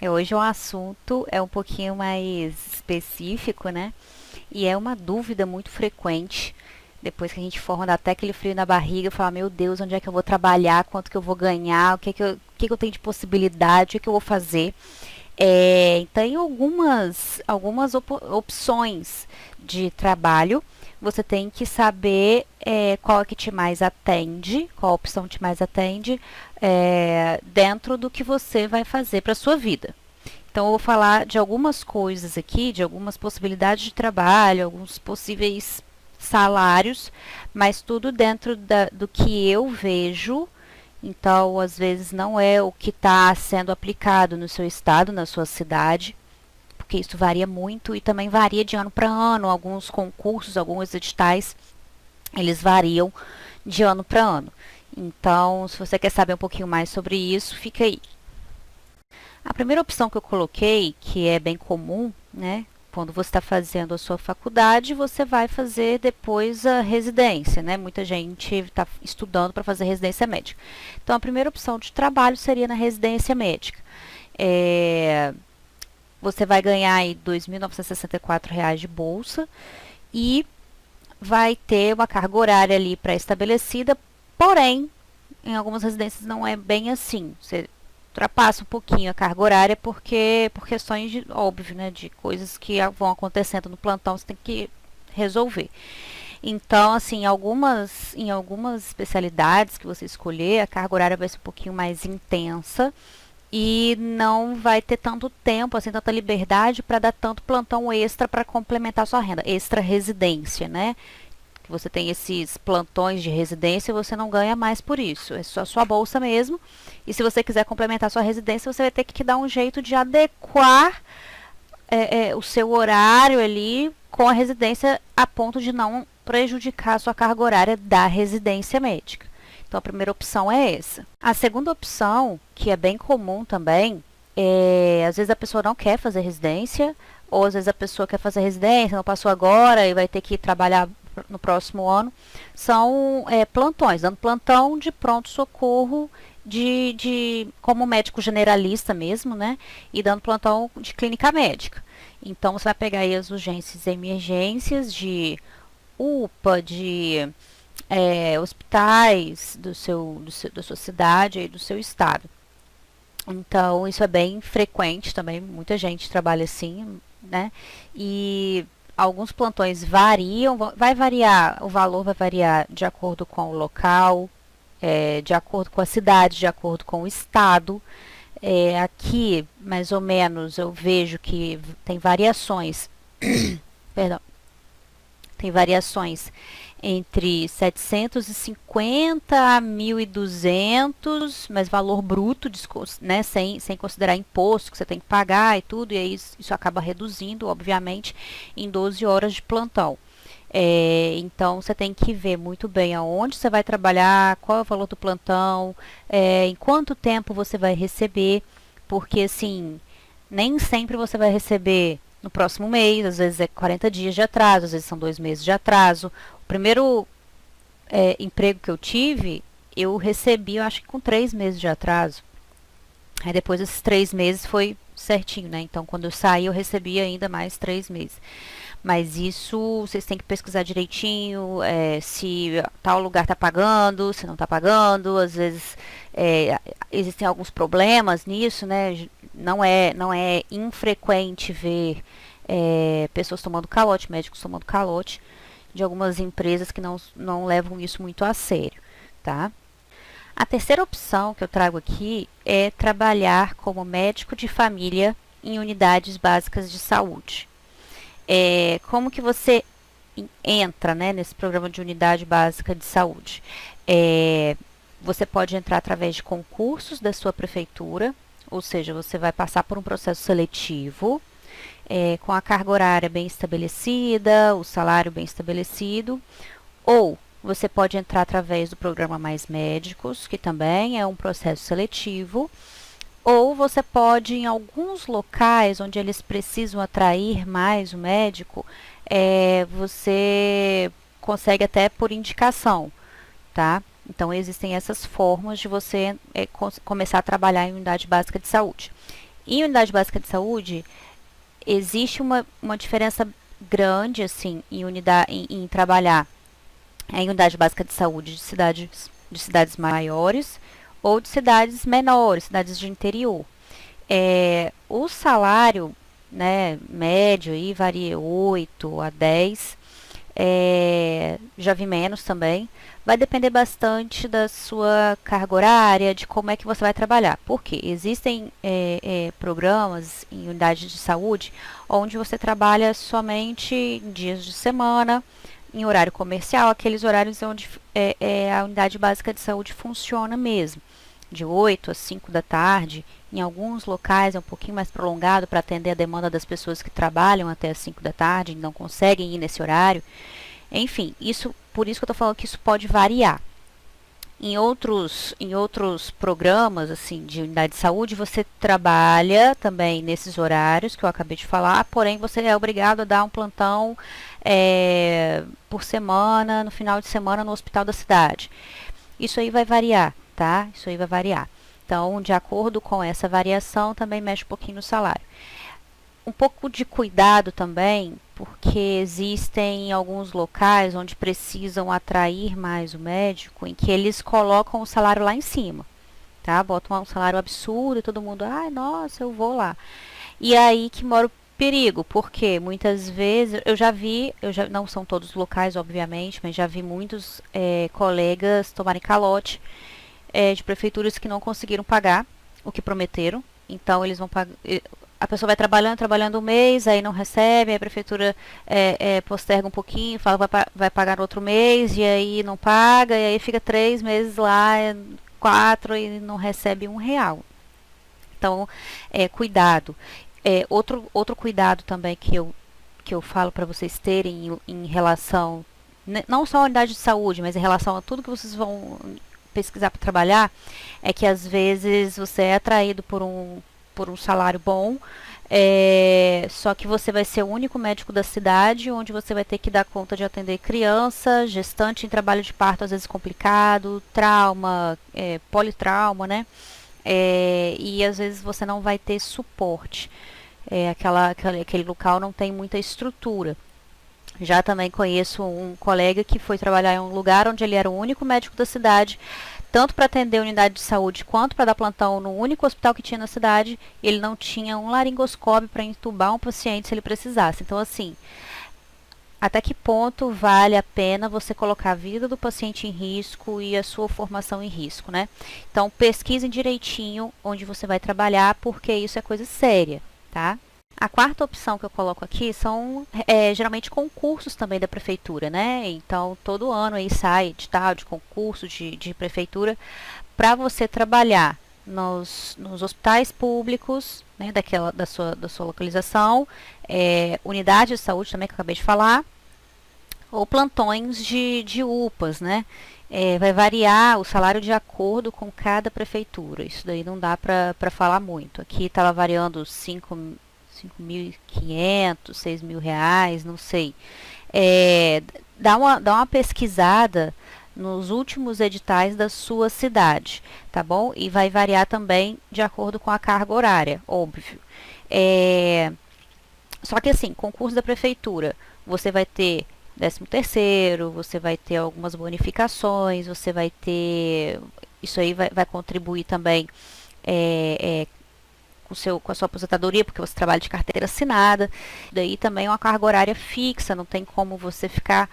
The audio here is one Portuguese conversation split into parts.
Hoje o assunto é um pouquinho mais específico, né? E é uma dúvida muito frequente. Depois que a gente forma, dá até aquele frio na barriga, falar, meu Deus, onde é que eu vou trabalhar, quanto que eu vou ganhar, o que que eu tenho de possibilidade, o que que eu vou fazer. Tem algumas opções de trabalho. Você tem que saber qual é que te mais atende, qual opção te mais atende, dentro do que você vai fazer para a sua vida. Então, eu vou falar de algumas coisas aqui, de algumas possibilidades de trabalho, alguns possíveis salários, mas tudo dentro do que eu vejo. Então, às vezes, não é o que está sendo aplicado no seu estado, na sua cidade, porque isso varia muito e também varia de ano para ano. Alguns concursos, alguns editais, eles variam de ano para ano. Então, se você quer saber um pouquinho mais sobre isso, fica aí. A primeira opção que eu coloquei, que é bem comum, né? Quando você está fazendo a sua faculdade, você vai fazer depois a residência, né? Muita gente está estudando para fazer residência médica. Então, a primeira opção de trabalho seria na residência médica. É, Você vai ganhar aí R$ 2.964 de bolsa e vai ter uma carga horária ali pré-estabelecida, porém, em algumas residências não é bem assim. Você ultrapassa um pouquinho a carga horária por questões de, óbvio, né, de coisas que vão acontecendo no plantão, você tem que resolver. Então, assim, em algumas especialidades que você escolher, a carga horária vai ser um pouquinho mais intensa e não vai ter tanto tempo, assim, tanta liberdade para dar tanto plantão extra para complementar a sua renda, extra residência, né? Que você tem esses plantões de residência, você não ganha mais por isso. É só sua bolsa mesmo. E se você quiser complementar sua residência, você vai ter que dar um jeito de adequar o seu horário ali com a residência a ponto de não prejudicar a sua carga horária da residência médica. Então a primeira opção é essa. A segunda opção, que é bem comum também, às vezes a pessoa não quer fazer residência, ou às vezes a pessoa quer fazer residência, não passou agora e vai ter que trabalhar no próximo ano, são plantões, dando plantão de pronto-socorro como médico generalista mesmo, né? E dando plantão de clínica médica. Então você vai pegar aí as urgências e emergências de UPA, de hospitais da sua cidade e do seu estado. Então, isso é bem frequente também, muita gente trabalha assim, né? E alguns plantões variam, vai variar, o valor vai variar de acordo com o local, de acordo com a cidade, de acordo com o estado. Aqui, mais ou menos, eu vejo que tem variações, perdão, tem variações entre 750 a 1.200, mas valor bruto, né, sem considerar imposto que você tem que pagar e tudo, e aí isso acaba reduzindo, obviamente, em 12 horas de plantão. Então, você tem que ver muito bem aonde você vai trabalhar, qual é o valor do plantão, em quanto tempo você vai receber, porque, assim, nem sempre você vai receber no próximo mês, às vezes é 40 dias de atraso, às vezes são 2 meses de atraso. O primeiro emprego que eu tive, eu recebi, eu acho que com 3 meses de atraso. Aí depois desses 3 meses foi certinho, né? Então, quando eu saí, eu recebi ainda mais 3 meses. Mas isso vocês têm que pesquisar direitinho, se tal lugar está pagando, se não está pagando. Às vezes existem alguns problemas nisso, né? Não é infrequente ver pessoas tomando calote, médicos tomando calote de algumas empresas que não levam isso muito a sério, tá? A terceira opção que eu trago aqui é trabalhar como médico de família em unidades básicas de saúde. Como que você entra, né, nesse programa de unidade básica de saúde? Você pode entrar através de concursos da sua prefeitura, ou seja, você vai passar por um processo seletivo, com a carga horária bem estabelecida, o salário bem estabelecido, ou você pode entrar através do programa Mais Médicos, que também é um processo seletivo, ou você pode, em alguns locais onde eles precisam atrair mais o médico, você consegue até por indicação, tá? Então, existem essas formas de você começar a trabalhar em unidade básica de saúde. Em unidade básica de saúde, existe uma diferença grande, assim, em trabalhar em unidade básica de saúde de cidades maiores ou de cidades menores, cidades de interior. O salário, né, médio aí varia 8 a 10, já vi menos também. Vai depender bastante da sua carga horária, de como é que você vai trabalhar. Porque existem programas em unidades de saúde onde você trabalha somente em dias de semana, em horário comercial, aqueles horários onde a unidade básica de saúde funciona mesmo. De 8 às 5 da tarde, em alguns locais é um pouquinho mais prolongado para atender a demanda das pessoas que trabalham até as 5 da tarde e não conseguem ir nesse horário. Enfim, por isso que eu estou falando que isso pode variar. Em outros programas assim de unidade de saúde, você trabalha também nesses horários que eu acabei de falar, porém você é obrigado a dar um plantão por semana, no final de semana, no hospital da cidade. Isso aí vai variar, tá? Isso aí vai variar. Então, de acordo com essa variação, também mexe um pouquinho no salário. Um pouco de cuidado também, porque existem alguns locais onde precisam atrair mais o médico, em que eles colocam o salário lá em cima, tá? Botam um salário absurdo e todo mundo, ai, nossa, eu vou lá. E aí que mora o perigo, porque muitas vezes, não são todos os locais, obviamente, mas já vi muitos colegas tomarem calote de prefeituras que não conseguiram pagar o que prometeram. Então, eles vão pagar. A pessoa vai trabalhando um mês, aí não recebe, aí a prefeitura posterga um pouquinho, fala que vai pagar no outro mês, e aí não paga, e aí fica 3 meses lá, 4, e não recebe R$ 1. Então, cuidado. Outro cuidado também que eu falo para vocês terem em relação, não só à unidade de saúde, mas em relação a tudo que vocês vão pesquisar para trabalhar, é que às vezes você é atraído por um salário bom, só que você vai ser o único médico da cidade, onde você vai ter que dar conta de atender criança, gestante em trabalho de parto às vezes complicado, trauma, politrauma, né? E às vezes você não vai ter suporte. Aquele local não tem muita estrutura. Já também conheço um colega que foi trabalhar em um lugar onde ele era o único médico da cidade, tanto para atender a unidade de saúde quanto para dar plantão no único hospital que tinha na cidade. Ele não tinha um laringoscópio para entubar um paciente se ele precisasse. Então, assim, até que ponto vale a pena você colocar a vida do paciente em risco e a sua formação em risco, né? Então, pesquisem direitinho onde você vai trabalhar, porque isso é coisa séria, tá? A quarta opção que eu coloco aqui são geralmente concursos também da prefeitura, né? Então, todo ano aí sai edital de concurso de prefeitura para você trabalhar nos hospitais públicos, né, da sua localização, unidade de saúde também que eu acabei de falar, ou plantões de UPAs, né? Vai variar o salário de acordo com cada prefeitura. Isso daí não dá para falar muito. Aqui estava variando 5.500, R$ 6.000, não sei. Dá uma pesquisada nos últimos editais da sua cidade, tá bom? E vai variar também de acordo com a carga horária, óbvio. Só que assim, concurso da prefeitura, você vai ter 13º, você vai ter algumas bonificações, você vai ter... Isso aí vai contribuir também com a sua aposentadoria, porque você trabalha de carteira assinada. Daí também é uma carga horária fixa, não tem como você ficar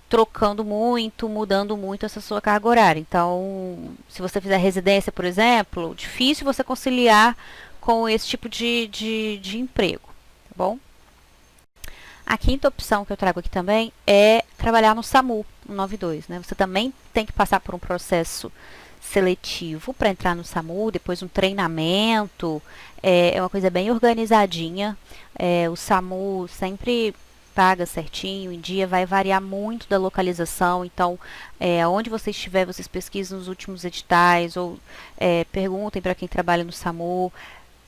trocando muito, mudando muito essa sua carga horária. Então, se você fizer residência, por exemplo, difícil você conciliar com esse tipo de emprego, tá bom? A quinta opção que eu trago aqui também é trabalhar no SAMU, no 92, né? Você também tem que passar por um processo seletivo para entrar no SAMU, depois um treinamento, é uma coisa bem organizadinha. O SAMU sempre paga certinho, em dia vai variar muito da localização, então onde você estiver, vocês pesquisem os últimos editais ou perguntem para quem trabalha no SAMU.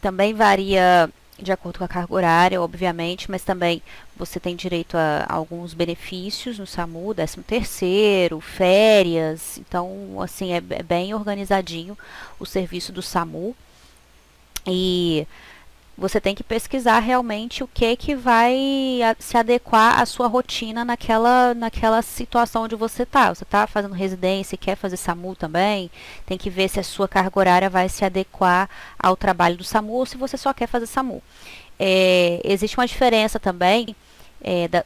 Também varia de acordo com a carga horária, obviamente, mas também você tem direito a alguns benefícios no SAMU, 13º, férias. Então, assim, é bem organizadinho o serviço do SAMU. E você tem que pesquisar realmente o que vai se adequar à sua rotina naquela situação onde você está. Você está fazendo residência e quer fazer SAMU também, tem que ver se a sua carga horária vai se adequar ao trabalho do SAMU ou se você só quer fazer SAMU. Existe uma diferença também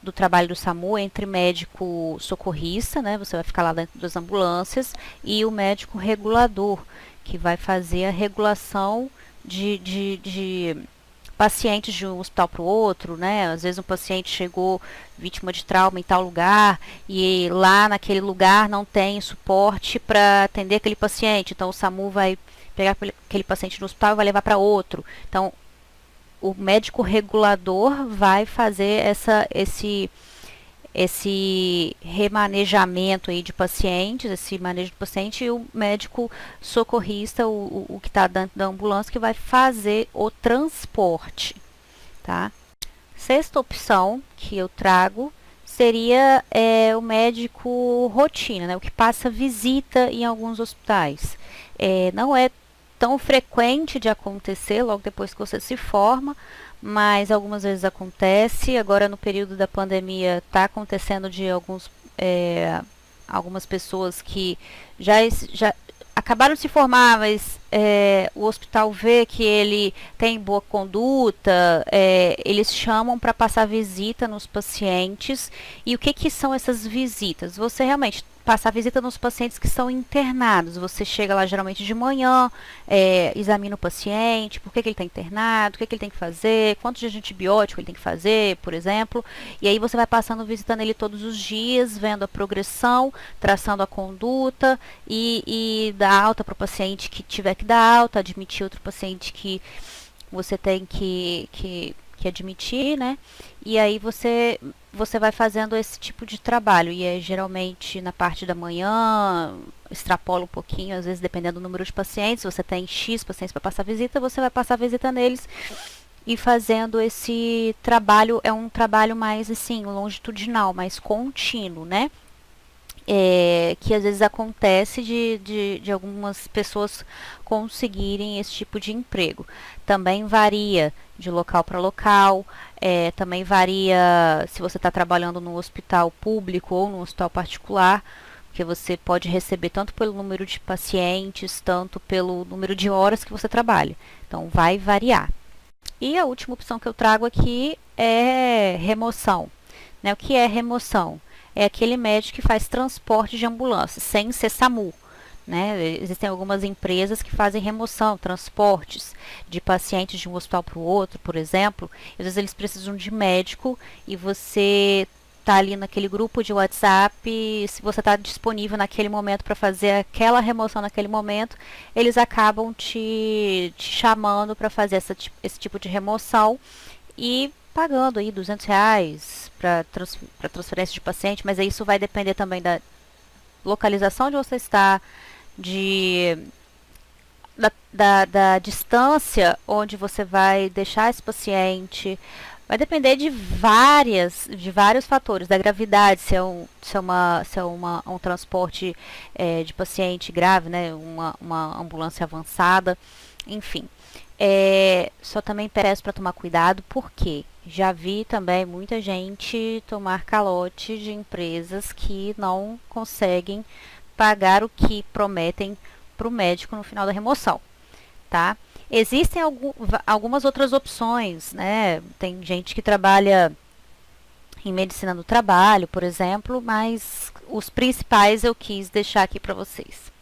do trabalho do SAMU entre médico socorrista, né, você vai ficar lá dentro das ambulâncias, e o médico regulador, que vai fazer a regulação de pacientes de um hospital para o outro, né? Às vezes um paciente chegou vítima de trauma em tal lugar e lá naquele lugar não tem suporte para atender aquele paciente. Então o SAMU vai pegar aquele paciente no hospital e vai levar para outro. Então o médico regulador vai fazer esse remanejamento aí de pacientes, esse manejo de paciente, e o médico socorrista, o que está dentro da ambulância, que vai fazer o transporte, tá? Sexta opção que eu trago seria o médico rotina, né? O que passa visita em alguns hospitais. Não é tão frequente de acontecer logo depois que você se forma, mas algumas vezes acontece. Agora no período da pandemia está acontecendo de algumas pessoas que já acabaram de se formar, mas o hospital vê que ele tem boa conduta, eles chamam para passar visita nos pacientes. E o que são essas visitas? Você realmente passar visita nos pacientes que são internados. Você chega lá geralmente de manhã, examina o paciente, por que ele está internado, o que ele tem que fazer, quantos dias de antibiótico ele tem que fazer, por exemplo. E aí você vai passando, visitando ele todos os dias, vendo a progressão, traçando a conduta e dar alta para o paciente que tiver que dar alta, admitir outro paciente que você tem que admitir, né? E aí você vai fazendo esse tipo de trabalho. E é geralmente na parte da manhã, extrapola um pouquinho, às vezes dependendo do número de pacientes. Você tem X pacientes para passar visita, você vai passar visita neles e fazendo esse trabalho. É um trabalho mais assim, longitudinal, mais contínuo, né? Que às vezes acontece de algumas pessoas conseguirem esse tipo de emprego. Também varia de local para local, também varia se você está trabalhando num hospital público ou num hospital particular, porque você pode receber tanto pelo número de pacientes, tanto pelo número de horas que você trabalha. Então vai variar. E a última opção que eu trago aqui é remoção. Né? O que é remoção? É aquele médico que faz transporte de ambulância, sem ser SAMU. Né? Existem algumas empresas que fazem remoção, transportes de pacientes de um hospital para o outro, por exemplo. Às vezes eles precisam de médico e você está ali naquele grupo de WhatsApp, se você está disponível naquele momento para fazer aquela remoção naquele momento, eles acabam te chamando para fazer esse tipo de remoção e pagando aí R$ 200 para transferência de paciente, mas isso vai depender também da localização onde você está, da distância onde você vai deixar esse paciente. Vai depender de vários fatores, da gravidade, se é um transporte de paciente grave, né, uma ambulância avançada, enfim. Só também peço para tomar cuidado, porque já vi também muita gente tomar calote de empresas que não conseguem pagar o que prometem para o médico no final da remoção, tá? Existem algumas outras opções, né? Tem gente que trabalha em medicina do trabalho, por exemplo, mas os principais eu quis deixar aqui para vocês.